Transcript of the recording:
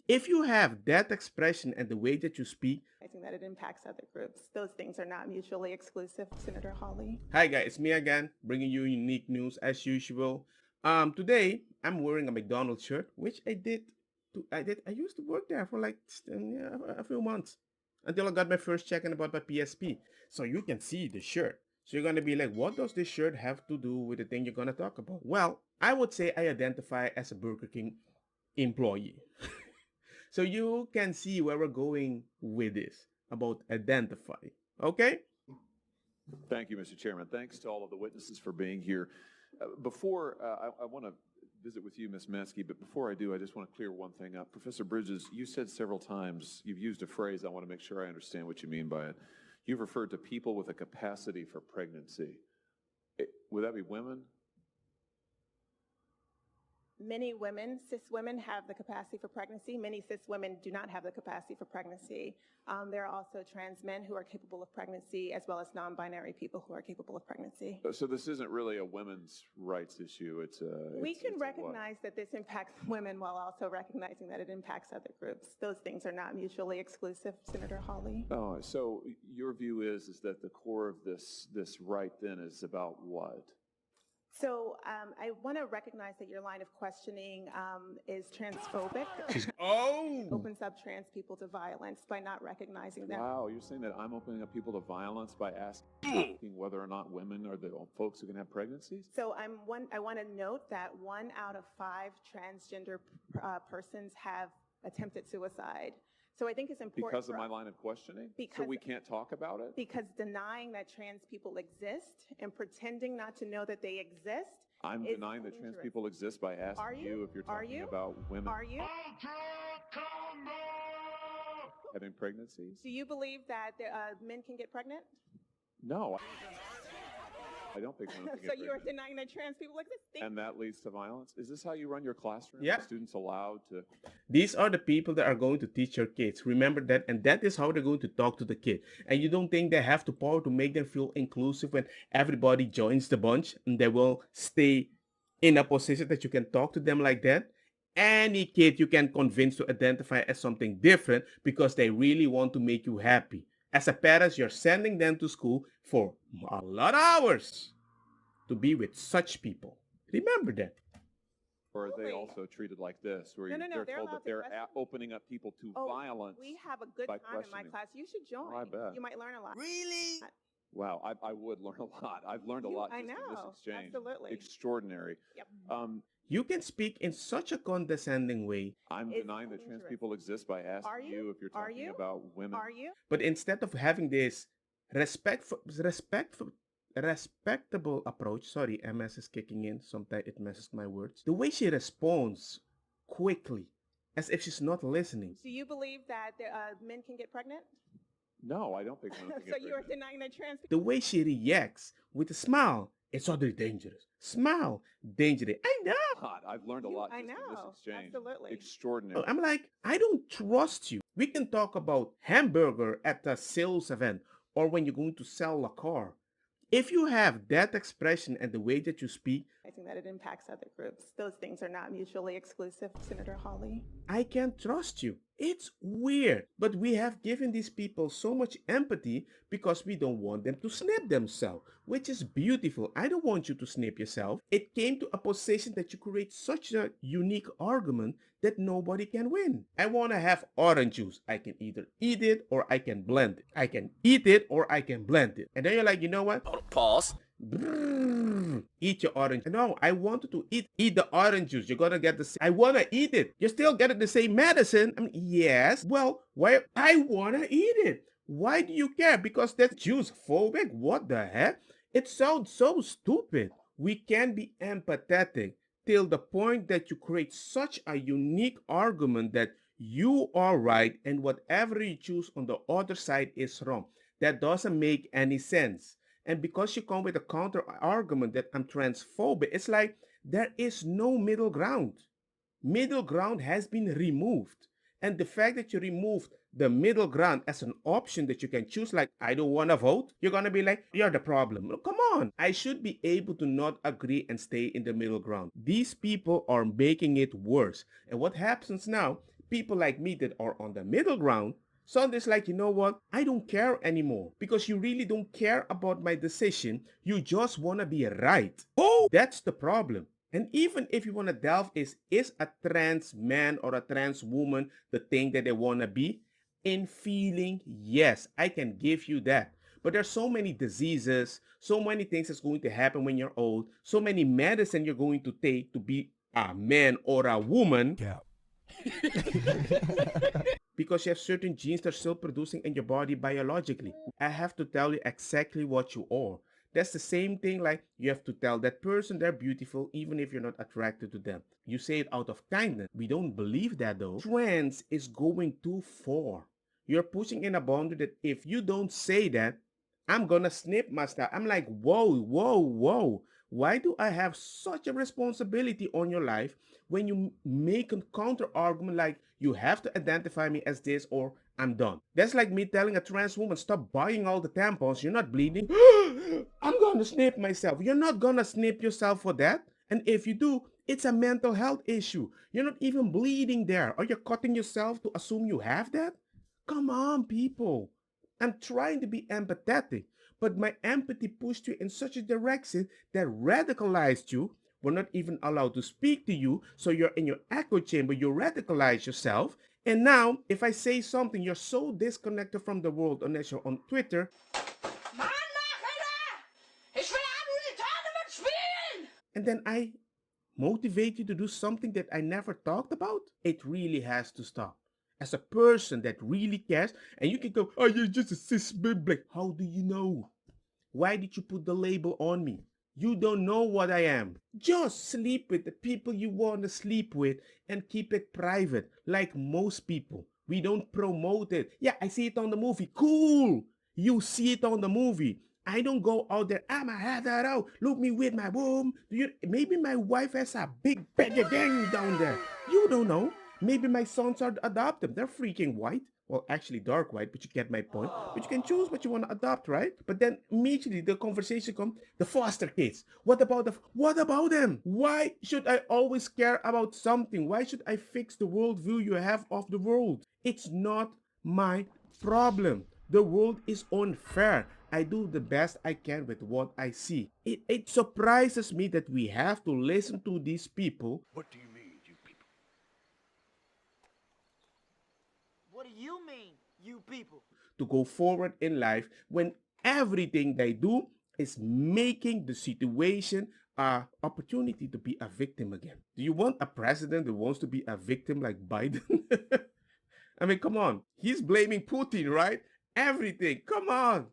If you have that expression and the way that you speak. I think that it impacts other groups. Those things are not mutually exclusive, Senator Hawley. Hi guys, it's me again, bringing you unique news as usual. Today I'm wearing a McDonald's shirt, which I used to work there for like a few months until I got my first check and about my PSP. So you can see the shirt. So you're gonna be like, what does this shirt have to do with the thing you're gonna talk about? Well, I would say I identify as a Burger King employee. So you can see where we're going with this about identify. Okay? Thank you, Mr. Chairman. Thanks to all of the witnesses for being here. Before I want to visit with you, Ms. Mansky, but before I do, I just want to clear one thing up. Professor Bridges, you said several times, you've used a phrase, I want to make sure I understand what you mean by it. You've referred to people with a capacity for pregnancy. Would that be women? Many women, cis women, have the capacity for pregnancy. Many cis women do not have the capacity for pregnancy. There are also trans men who are capable of pregnancy, as well as non-binary people who are capable of pregnancy. So this isn't really a women's rights issue. We can recognize that this impacts women while also recognizing that it impacts other groups. Those things are not mutually exclusive, Senator Hawley. Oh, so your view is that the core of this right then is about what? So I want to recognize that your line of questioning is transphobic. Oh! Opens up trans people to violence by not recognizing them. Wow, you're saying that I'm opening up people to violence by asking whether or not women are the folks who can have pregnancies? So I want to note that 1 out of 5 transgender persons have attempted suicide. So I think it's important because of my line of questioning? So we can't talk about it? Because denying that trans people exist and pretending not to know that they exist. I'm denying that trans people exist by asking you if you're talking about women. Are you? Having pregnancies? Do you believe that men can get pregnant? No. I don't think women can get So you are pregnant. denying that trans people exist? And that leads to violence? Is this how you run your classroom? Yeah. Are students allowed to? These are the people that are going to teach your kids. Remember that, and that is how they're going to talk to the kid. And you don't think they have the power to make them feel inclusive when everybody joins the bunch and they will stay in a position that you can talk to them like that? Any kid you can convince to identify as something different because they really want to make you happy. As a parent, you're sending them to school for a lot of hours to be with such people. Remember that. Or are they also treated like this, where No, they're they're told allowed that they're to question. opening up people to violence? We have a good by time in my questioning. class. You should join. I bet. You might learn a lot. Really? Wow, I would learn a lot. I've learned a lot I just in this know, exchange. absolutely. Extraordinary. Yep. You can speak in such a condescending way, I'm It's denying that trans dangerous. people exist by asking Are you? if you're Are talking you? about women. Are you? but instead of having this respectable approach, sorry, MS is kicking in, sometimes it messes my words. The way she responds quickly, as if she's not listening. Do you believe that men can get pregnant? No, I don't think women can get So you are pregnant. denying that trans people. The way she reacts with a smile, it's suddenly dangerous. Smile, dangerous. I know. God, I've learned a lot I just in this know, exchange. absolutely. Extraordinary. I'm like, I don't trust you. We can talk about hamburger at a sales event or when you're going to sell a car. If you have that expression and the way that you speak, I think that it impacts other groups. Those things are not mutually exclusive, Senator Hawley. I can't trust you. It's weird. But we have given these people so much empathy because we don't want them to snap themselves, which is beautiful. I don't want you to snap yourself. It came to a position that you create such a unique argument that nobody can win. I want to have orange juice. I can either eat it or I can blend it. I can eat it or I can blend it. And then you're like, you know what? Pause. Eat your orange. No, I wanted to eat the orange juice. You're gonna get the same. I wanna eat it. You're still getting the same medicine. I mean, yes. Well, why? I wanna eat it. Why do you care? Because that's juice phobic. What the heck? It sounds so stupid. We can be empathetic till the point that you create such a unique argument that you are right and whatever you choose on the other side is wrong. That doesn't make any sense. And because you come with a counter argument that I'm transphobic, it's like there is no middle ground. Middle ground has been removed. And the fact that you removed the middle ground as an option that you can choose, like, I don't want to vote, you're going to be like, you're the problem. No, come on. I should be able to not agree and stay in the middle ground. These people are making it worse. And what happens now? people like me that are on the middle ground, Sunday's like, you know what? I don't care anymore because you really don't care about my decision. You just want to be right. Oh, that's the problem. And even if you want to delve is a trans man or a trans woman the thing that they want to be? In feeling, yes, I can give you that. But there's so many diseases, so many things that's going to happen when you're old, so many medicine you're going to take to be a man or a woman. Yeah. Because you have certain genes that are still producing in your body biologically. I have to tell you exactly what you are. That's the same thing like you have to tell that person they're beautiful even if you're not attracted to them. You say it out of kindness. We don't believe that though. Trans is going too far. You're pushing in a boundary that if you don't say that, I'm gonna snip my style. I'm like, whoa, whoa, whoa. Why do I have such a responsibility on your life when you make a counter argument like you have to identify me as this or I'm done? That's like me telling a trans woman, stop buying all the tampons. You're not bleeding. I'm gonna snip myself. You're not gonna snip yourself for that. And if you do, it's a mental health issue. You're not even bleeding there. Are you cutting yourself to assume you have that? Come on, people. I'm trying to be empathetic, but my empathy pushed you in such a direction that radicalized you. We're not even allowed to speak to you, so you're in your echo chamber, you radicalize yourself. And now, if I say something, you're so disconnected from the world unless you're on Twitter. And then I motivate you to do something that I never talked about. It really has to stop. As a person that really cares, and you can go, oh, you're just a cis black. How do you know? Why did you put the label on me? You don't know what I am. Just sleep with the people you want to sleep with and keep it private, like most people. We don't promote it. Yeah, I see it on the movie. Cool. You see it on the movie. I don't go out there, I'ma have that out. Look me with my womb. Maybe my wife has a big baggy gang down there. You don't know. Maybe my sons are adopted. They're freaking white. Well, actually dark white, but you get my point. But you can choose what you want to adopt, right? But then immediately the conversation comes, the foster kids. What about them? Why should I always care about something? Why should I fix the worldview you have of the world? It's not my problem. The world is unfair. I do the best I can with what I see. It surprises me that we have to listen to these people. What do you mean, you people? What do you mean, you people? To go forward in life when everything they do is making the situation an opportunity to be a victim again. Do you want a president that wants to be a victim like Biden? I mean, come on. He's blaming Putin, right? Everything. Come on.